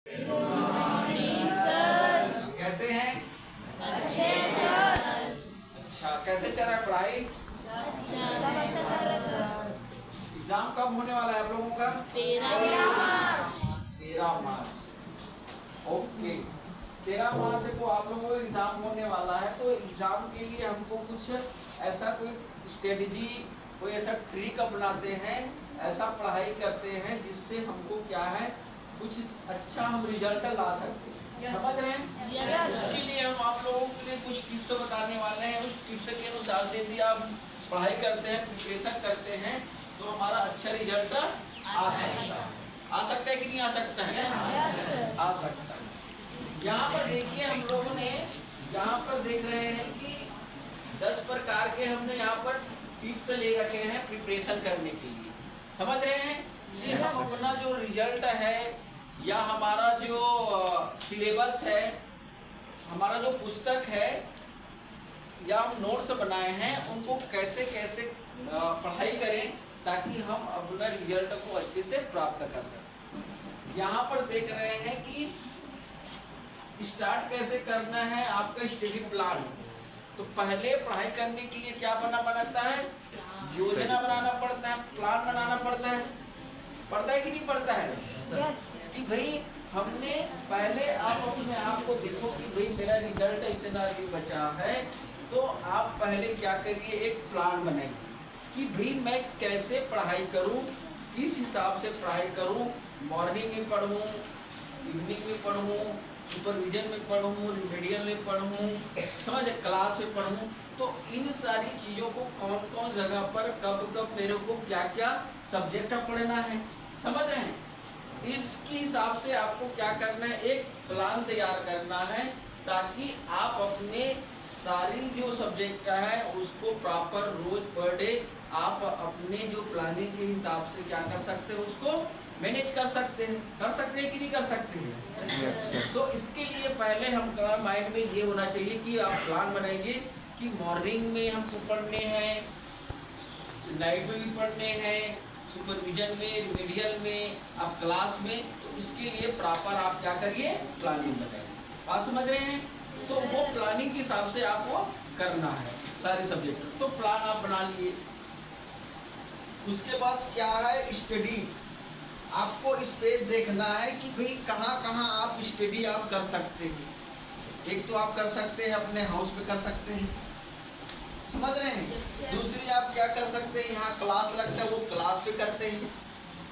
Morning sir. कैसे हैं? अच्छे सर। अच्छा, कैसे चल रहा है पढ़ाई? अच्छा, सब अच्छा चल रहा है सर। एग्जाम कब होने वाला है आप लोगों का? 13 मार्च। 13 मार्च। ओके, 13 मार्च को आप लोगों को एग्जाम होने वाला है। तो एग्जाम के लिए हमको कुछ ऐसा कोई स्ट्रेटजी, कोई ऐसा ट्रिक अपनाते हैं, ऐसा पढ़ाई करते हैं जिससे हमको क्या है, कुछ अच्छा हम रिजल्ट ला सकते हैं। समझ रहे हैं? यस। इसके लिए हम आप लोगों के लिए कुछ टिप्स बताने वाले हैं। उस टिप्स के अनुसार से यदि आप पढ़ाई करते हैं, प्रिपरेशन करते हैं, तो हमारा अच्छा रिजल्ट आ सकता है। आ सकता है कि नहीं आ सकता है? यस। आ सकता है। यहाँ पर देखिए, हम लोगों ने यहाँ पर देख रहे हैं कि 10 प्रकार के हमने यहाँ पर टिप्स ले रखे हैं प्रिपरेशन करने के लिए। समझ रहे हैं कि हम अपना जो रिजल्ट है या हमारा जो सिलेबस है, हमारा जो पुस्तक है या हम नोट्स बनाए हैं, उनको कैसे कैसे पढ़ाई करें ताकि हम अपना रिजल्ट को अच्छे से प्राप्त कर सकें। यहाँ पर देख रहे हैं कि स्टार्ट कैसे करना है आपका स्टडी प्लान। तो पहले पढ़ाई करने के लिए क्या बनता है? योजना बनाना पड़ता है, प्लान बनाना पड़ता है। पड़ता है कि नहीं पड़ता है? यस। कि भाई हमने पहले आप अपने आप को देखो कि भाई मेरा रिजल्ट इतना भी बचा है, तो आप पहले क्या करिए, एक प्लान बनाइए कि भाई मैं कैसे पढ़ाई करूं, किस हिसाब से पढ़ाई करूं, मॉर्निंग में पढ़ूं, इवनिंग में पढ़ूं, सुपरविजन में पढ़ूं, रिमेडियल में पढ़ूं, समझ, क्लास में पढ़ूं। तो इन सारी चीज़ों को कौन कौन जगह पर कब कब मेरे को क्या क्या सब्जेक्ट पढ़ना है, समझ रहे हैं? इसके हिसाब से आपको क्या करना है, एक प्लान तैयार करना है ताकि आप अपने सारी जो सब्जेक्ट है उसको प्रॉपर रोज पर डे आप अपने जो प्लानिंग के हिसाब से क्या कर सकते हैं, उसको मैनेज कर सकते हैं। कर सकते हैं कि नहीं कर सकते हैं? yes, तो इसके लिए पहले हमारा माइंड में ये होना चाहिए कि आप प्लान बनाइए कि मॉर्निंग में हमको पढ़ने हैं, नाइट में भी पढ़ने हैं, सुपरविजन में, रिमेडियल में, आप क्लास में। तो इसके लिए प्रॉपर आप क्या करिए, प्लानिंग बनाइए। बात समझ रहे हैं? तो वो प्लानिंग के हिसाब से आपको करना है सारे सब्जेक्ट। तो प्लान आप बना लिए। उसके बाद क्या है, स्टडी। आपको स्पेस देखना है कि भाई कहाँ कहाँ आप स्टडी आप कर सकते हैं। एक तो आप कर सकते हैं अपने हाउस पे कर सकते हैं, समझ रहे हैं? दूसरी आप क्या कर सकते हैं, यहाँ क्लास लगता है वो क्लास पे करते हैं।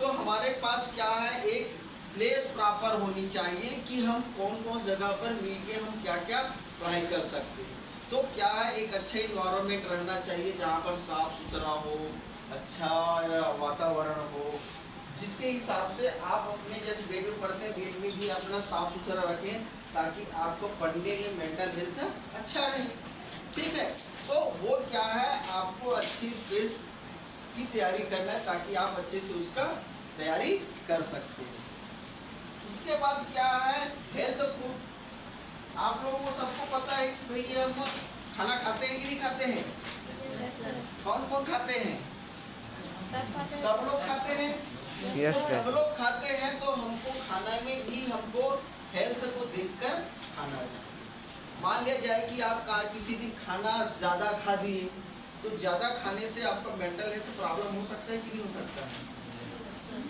तो हमारे पास क्या है, एक प्लेस प्रॉपर होनी चाहिए कि हम कौन कौन जगह पर मिलके हम क्या क्या पढ़ाई कर सकते हैं। तो क्या है, एक अच्छा इन्वायरमेंट रहना चाहिए जहाँ पर साफ सुथरा हो, अच्छा वातावरण हो, जिसके हिसाब से आप अपने जैसे बेड में पढ़ते हैं, बेड में भी अपना साफ सुथरा रखें ताकि आपको पढ़ने में मेंटल हेल्थ अच्छा रहे। ठीक है? तो वो क्या है, आपको अच्छी स्पेस की तैयारी करना है ताकि आप अच्छे से उसका तैयारी कर सकते हैं। उसके बाद क्या है, हेल्थ फूड। आप लोगों को सबको पता है कि भाई हम खाना खाते हैं कि नहीं खाते हैं? कौन कौन खाते हैं? सब लोग खाते हैं। yes, तो सब लोग खाते हैं, तो हमको खाना में भी हमको हेल्थ को देखकर खाना चाहिए। मान लिया जाए कि आप किसी दिन खाना ज़्यादा खा दिए, तो ज़्यादा खाने से आपका मेंटल हेल्थ प्रॉब्लम हो सकता है कि नहीं हो सकता है?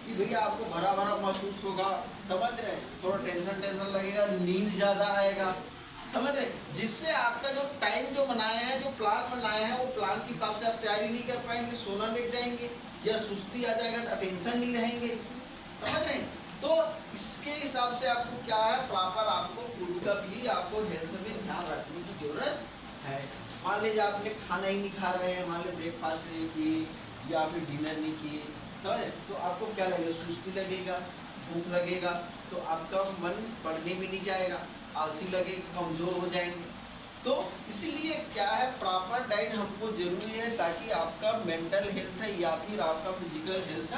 कि भैया आपको भरा भरा महसूस होगा, समझ रहे हैं? थोड़ा टेंशन लगेगा, नींद ज़्यादा आएगा, समझ रहे? जिससे आपका जो टाइम जो बनाए हैं, जो प्लान बनाए हैं, वो प्लान के हिसाब से आप तैयारी नहीं कर पाएंगे, सोना लग जाएंगे या सुस्ती आ जाएगा, अटेंशन नहीं रहेंगे, समझ रहे हैं? तो इसके हिसाब से आपको क्या है, प्रॉपर आपको फूड का भी आपको हेल्थ में ध्यान रखने की जरूरत है। मान लीजिए आपने खाना ही नहीं खा रहे हैं, मान लीजिए ब्रेकफास्ट नहीं की या फिर डिनर नहीं किए, समझे? तो आपको क्या लगेगा, सुस्ती लगेगा, भूख लगेगा, तो आपका मन पढ़ने में नहीं जाएगा, आलसी लगेगा, कमज़ोर हो जाएंगे। तो इसीलिए क्या है, प्रॉपर डाइट हमको जरूरी है ताकि आपका मेंटल हेल्थ है या फिर आपका फिजिकल हेल्थ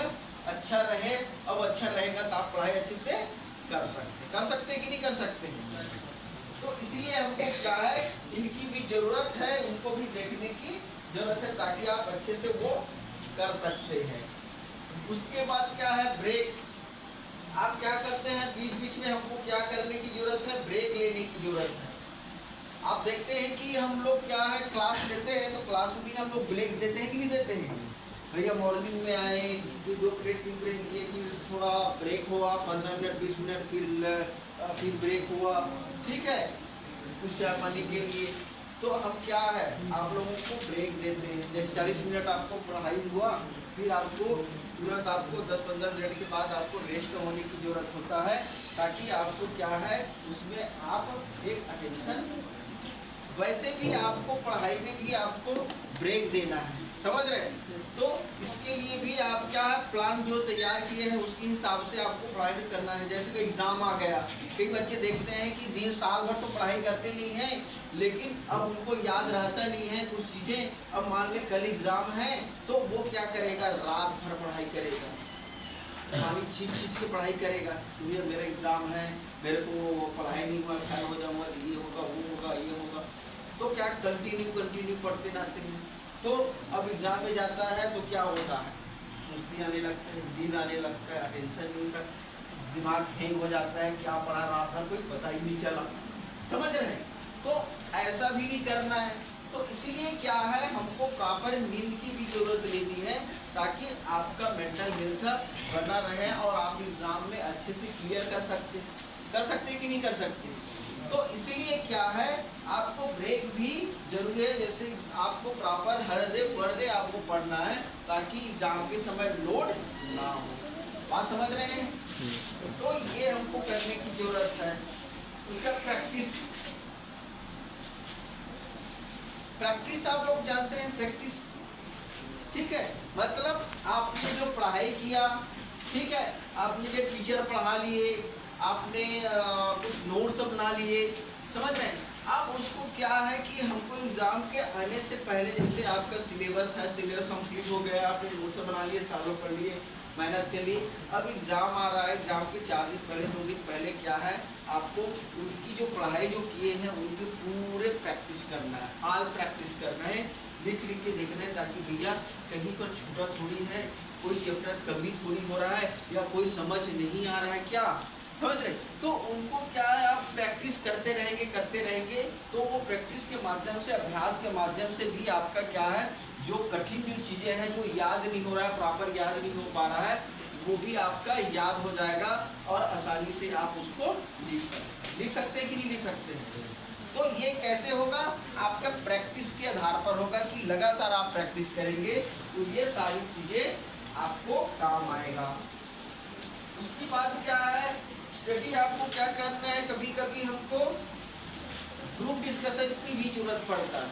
अच्छा रहे। अब अच्छा रहेगा तो आप पढ़ाई अच्छे से कर सकते हैं कि नहीं कर सकते हैं? तो इसलिए हमको क्या है, इनकी भी ज़रूरत है, उनको भी देखने की ज़रूरत है ताकि आप अच्छे से वो कर सकते हैं। उसके बाद क्या है, ब्रेक। आप क्या करते हैं, बीच बीच में हमको आप देखते हैं कि हम लोग क्या है क्लास लेते हैं तो क्लास में भी हम लोग ब्रेक देते हैं कि नहीं देते हैं। भैया मॉर्निंग में आए 2 पीरियड 3 पीरियड लिए, फिर थोड़ा ब्रेक हुआ 15 मिनट 20 मिनट, फिर ब्रेक हुआ, ठीक है, कुछ चाय पानी के लिए। तो हम क्या है आप लोगों को ब्रेक देते हैं। जैसे 40 मिनट आपको पढ़ाई हुआ, फिर आपको तुरंत आपको 10-15 मिनट के बाद आपको रेस्ट होने की ज़रूरत होता है, ताकि आपको क्या है उसमें आप एक अटेंशन, वैसे भी आपको पढ़ाई में भी आपको ब्रेक देना है, समझ रहे हैं। तो इसके लिए भी आप क्या है प्लान जो तैयार किए हैं उसके हिसाब से आपको पढ़ाई करना है। जैसे कि एग्ज़ाम आ गया, कई बच्चे देखते हैं कि दिन साल भर तो पढ़ाई करते नहीं हैं, लेकिन अब उनको याद रहता नहीं है कुछ चीज़ें। अब मान ले कल एग्ज़ाम है तो वो क्या करेगा, रात भर पढ़ाई करेगा, खाली चीज़ की पढ़ाई करेगा। तो ये मेरा एग्ज़ाम है, मेरे को पढ़ाई नहीं हुआ, फैल हो जाऊँगा, ये होगा वो होगा ये होगा, तो क्या कंटिन्यू पढ़ते रहते हैं। तो अब एग्ज़ाम में जाता है तो क्या होता है, सुस्ती आने लगता है, नींद आने लगता है, अटेंशन नहीं होता, दिमाग हैंग हो जाता है, क्या पढ़ा रात भर कोई पता ही नहीं चला, समझ रहे हैं। तो ऐसा भी नहीं करना है। तो इसीलिए क्या है हमको प्रॉपर नींद की भी ज़रूरत लेनी है, ताकि आपका मेंटल हेल्थ बना रहे और आप एग्ज़ाम में अच्छे से क्लियर कर सकते कि नहीं कर सकते। तो इसीलिए क्या है आपको ब्रेक भी जरूरी है। जैसे आपको प्रॉपर हर डे आपको पढ़ना है, ताकि एग्जाम के समय लोड ना हो। बात समझ रहे हैं। तो ये हमको करने की जरूरत है। उसका प्रैक्टिस आप लोग जानते हैं, प्रैक्टिस, ठीक है, मतलब आपने जो पढ़ाई किया, ठीक है, आपने जो टीचर पढ़ा लिए, आपने कुछ नोट्स बना लिए, समझ रहे हैं। अब उसको क्या है कि हमको एग्ज़ाम के आने से पहले, जैसे आपका सिलेबस है, सिलेबस कंप्लीट हो गया, आपने नोट्स बना लिए, सालों पढ़ लिए, मेहनत के लिए, अब एग्ज़ाम आ रहा है, एग्ज़ाम के 4 दिन पहले 2 दिन पहले क्या है आपको उनकी जो पढ़ाई जो किए हैं उनके पूरे प्रैक्टिस करना है, हाल प्रैक्टिस करना है, लिख के देखना है, ताकि भैया कहीं पर छूटा थोड़ी है, कोई चैप्टर कमी थोड़ी हो रहा है, या कोई समझ नहीं आ रहा है, क्या समझ रहे। तो उनको क्या है आप प्रैक्टिस करते रहेंगे, तो वो प्रैक्टिस के माध्यम से, अभ्यास के माध्यम से भी आपका क्या है जो कठिन जो चीज़ें हैं, जो याद नहीं हो रहा है, प्रॉपर याद नहीं हो पा रहा है, वो भी आपका याद हो जाएगा और आसानी से आप उसको लिख सकते हैं कि नहीं लिख सकते हैं। तो ये कैसे होगा, आपका प्रैक्टिस के आधार पर होगा कि लगातार आप प्रैक्टिस करेंगे तो ये सारी चीज़ें आपको काम आएगा। उसकी बात क्या है, स्टडी आपको क्या करना है, कभी कभी हमको ग्रुप डिस्कशन की भी जरूरत पड़ता है,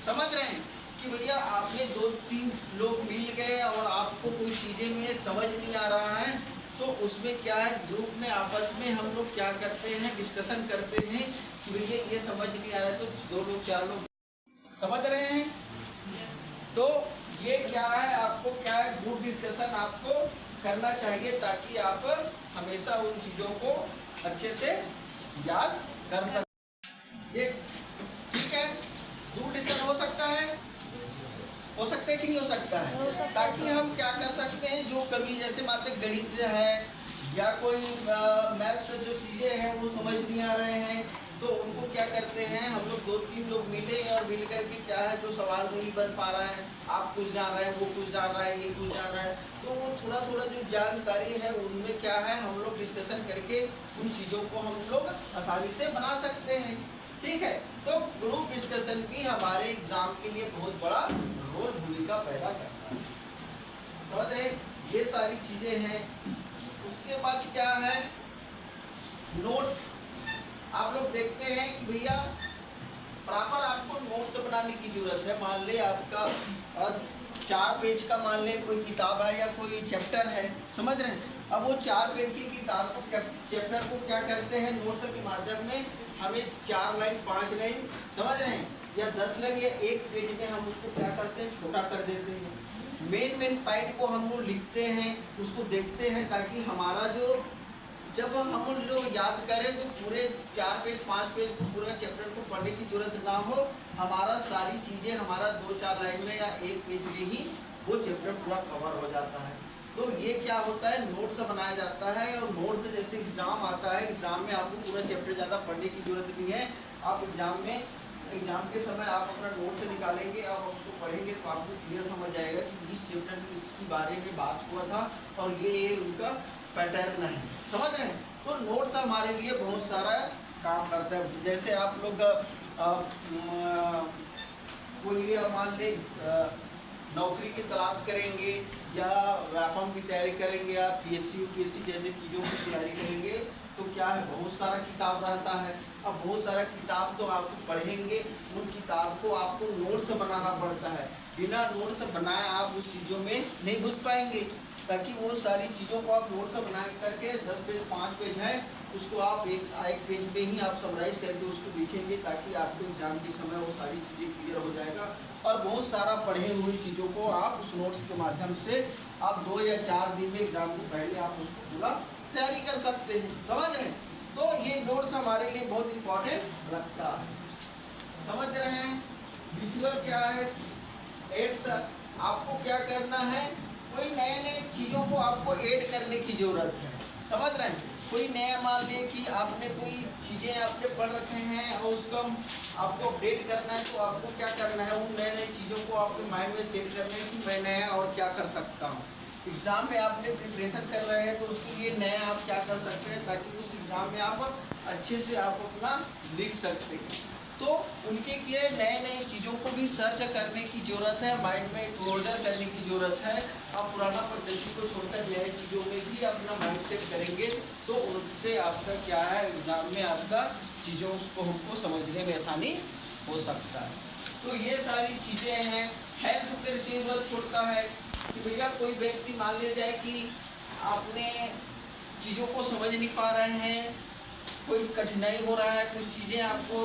समझ रहे हैं कि भैया आपने 2-3 लोग मिल गए और आपको कोई चीज़ें में समझ नहीं आ रहा है, तो उसमें क्या है ग्रुप में आपस में हम लोग क्या करते हैं, डिस्कशन करते हैं कि भैया ये समझ नहीं आ रहा है, तो 2 लोग 4 लोग समझ रहे हैं। तो ये क्या है आपको क्या है ग्रुप डिस्कशन आपको करना चाहिए, ताकि आप हमेशा उन चीज़ों को अच्छे से याद कर सकें। ये ठीक है, ग्रुप डिस्कशन हो सकता है कि नहीं हो सकता है, ताकि हम क्या कर सकते हैं, जो कमी जैसे मात्र गणित है या कोई मैथ्स जो चीज़ें हैं वो समझ नहीं आ रहे हैं, तो उनको क्या करते हैं हम लोग 2-3 लोग मिले और मिल करके क्या है जो सवाल नहीं बन पा रहा है, आप कुछ जान रहे हैं, वो कुछ जान रहा है, ये कुछ जान रहा है, तो वो थोड़ा जो जानकारी है उनमें क्या है हम लोग डिस्कशन करके उन चीज़ों को हम लोग आसानी से बना सकते हैं, ठीक है। तो ग्रुप डिस्कशन भी हमारे एग्जाम के लिए बहुत बड़ा रोल भूमिका पैदा करता है, समझ रहे, ये सारी चीज़ें हैं। उसके बाद क्या है नोट्स, आप लोग देखते हैं कि भैया प्रॉपर आपको नोट्स बनाने की जरूरत है। मान ले आपका 4 पेज का मान ले कोई किताब है या कोई चैप्टर है, समझ रहे हैं। अब वो 4 पेज की किताब को चैप्टर को क्या करते हैं नोट्स के माध्यम में हमें 4 लाइन 5 लाइन समझ रहे हैं या 10 लाइन या 1 पेज में हम उसको क्या करते हैं छोटा कर देते हैं। मेन पॉइंट को हम लोग लिखते हैं, उसको देखते हैं, ताकि हमारा जो जब हम लोग याद करें तो पूरे 4 पेज 5 पेज को पूरा चैप्टर को पढ़ने की जरूरत ना हो, हमारा सारी चीज़ें हमारा 2-4 लाइन में या 1 पेज में ही वो चैप्टर पूरा कवर हो जाता है। तो ये क्या होता है नोट्स बनाया जाता है, और नोट्स से जैसे एग्ज़ाम आता है, एग्ज़ाम में आपको पूरा चैप्टर ज़्यादा पढ़ने की जरूरत नहीं है, आप एग्ज़ाम में एग्जाम के समय आप अपना नोट्स निकालेंगे, आप उसको पढ़ेंगे तो आपको क्लियर समझ जाएगा कि इस चैप्टर में इसके बारे में बात हुआ था और ये उनका पैटर्न है, समझ रहे हैं। तो नोट्स हमारे लिए बहुत सारा काम करता है। जैसे आप लोग कोई मान ले नौकरी की तलाश करेंगे या व्यापम की तैयारी करेंगे या पीएससी यूपीएससी जैसे चीज़ों की तैयारी करेंगे तो क्या है, बहुत सारा किताब रहता है। अब बहुत सारा किताब तो आपको पढ़ेंगे, उन किताब को आपको नोट्स बनाना पड़ता है। बिना नोट्स बनाए आप उस चीज़ों में नहीं घुस पाएंगे, ताकि वो सारी चीज़ों को आप नोट्स बना करके 10 पेज 5 पेज है उसको आप एक पेज पे ही आप समराइज करके उसको लिखेंगे, ताकि आपको एग्जाम के समय वो सारी चीज़ें क्लियर हो जाएगा। और बहुत सारा पढ़े हुई चीज़ों को आप उस नोट्स के माध्यम से आप 2 या 4 दिन में एग्जाम से पहले आप उसको पूरा तैयारी कर सकते हैं, समझ रहे हैं। तो ये नोट्स हमारे लिए बहुत इम्पोर्टेंट लगता है, समझ रहे हैं। विजुअल क्या है, एड्स आपको क्या करना है, कोई नए नए चीज़ों को आपको ऐड करने की ज़रूरत है, समझ रहे हैं। कोई नया मान लिया कि आपने कोई चीज़ें आपने पढ़ रखे हैं और उसको आपको अपडेट करना है, तो आपको क्या करना है, उन नए नई चीज़ों को आपके माइंड में सेट करना है कि मैं नया और क्या कर सकता हूँ। एग्ज़ाम में आपने प्रिपरेशन कर रहे हैं तो उसके लिए नया आप क्या कर सकते हैं, ताकि उस एग्ज़ाम में आप अच्छे से आप अपना लिख सकते हैं। तो उनके लिए नए नए चीज़ों को भी सर्च करने की ज़रूरत है, माइंड में क्लोजर करने की ज़रूरत है। आप पुराना पद्धति को छोड़कर नए चीज़ों में भी अपना माइंड सेट करेंगे तो उनसे आपका क्या है, एग्ज़ाम में आपका चीज़ों को हमको समझने में आसानी हो सकता है। तो ये सारी चीज़ें हैं। हेल्प की ज़रूरत छोड़ता है कि भैया कोई व्यक्ति मान लिया जाए कि आपने चीज़ों को समझ नहीं पा रहे हैं, कोई कठिनाई हो रहा है, कुछ चीज़ें आपको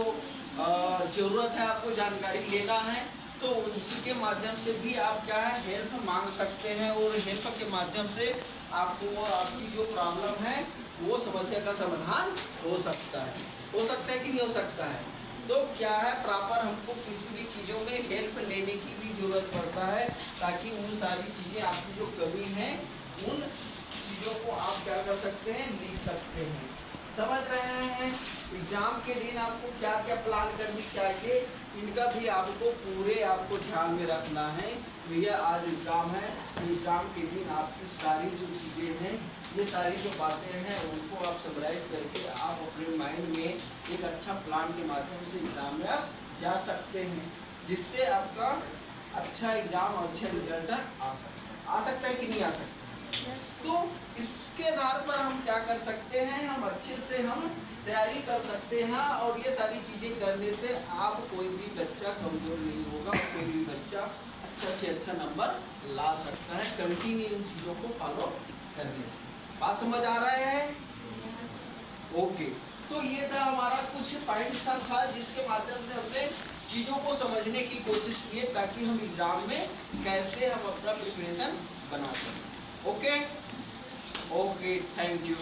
ज़रूरत है, आपको जानकारी लेना है, तो उसी के माध्यम से भी आप क्या है, हेल्प मांग सकते हैं और हेल्प के माध्यम से आपको आपकी जो प्रॉब्लम है वो समस्या का समाधान हो सकता है कि नहीं हो सकता है। तो क्या है, प्रॉपर हमको किसी भी चीज़ों में हेल्प लेने की भी ज़रूरत पड़ता है, ताकि उन सारी चीज़ें आपकी जो कमी है उन चीज़ों को आप क्या कर सकते हैं, लिख सकते हैं, समझ रहे हैं। एग्ज़ाम के दिन आपको क्या क्या प्लान करनी चाहिए, इनका भी आपको पूरे आपको ध्यान में रखना है। भैया आज एग्ज़ाम है, एग्ज़ाम के दिन आपकी सारी जो चीज़ें हैं, ये सारी जो बातें हैं उनको आप समराइज करके आप अपने माइंड में एक अच्छा प्लान के माध्यम से एग्ज़ाम में आप जा सकते हैं, जिससे आपका अच्छा एग्ज़ाम और अच्छा रिजल्ट आ सकता है कि नहीं आ सकता। तो इसके आधार पर हम क्या कर सकते हैं, हम अच्छे से हम तैयारी कर सकते हैं और ये सारी चीज़ें करने से आप कोई भी बच्चा कमज़ोर नहीं होगा, कोई भी बच्चा अच्छा से अच्छा नंबर ला सकता है कंटिन्यू इन चीज़ों को फॉलो करने से। बात समझ आ रहा है? ओके, तो ये था हमारा कुछ पॉइंट्स था जिसके माध्यम से हमने चीज़ों को समझने की कोशिश की है, ताकि हम एग्ज़ाम में कैसे हम अपना प्रिपरेशन बना सकें। Okay, thank you.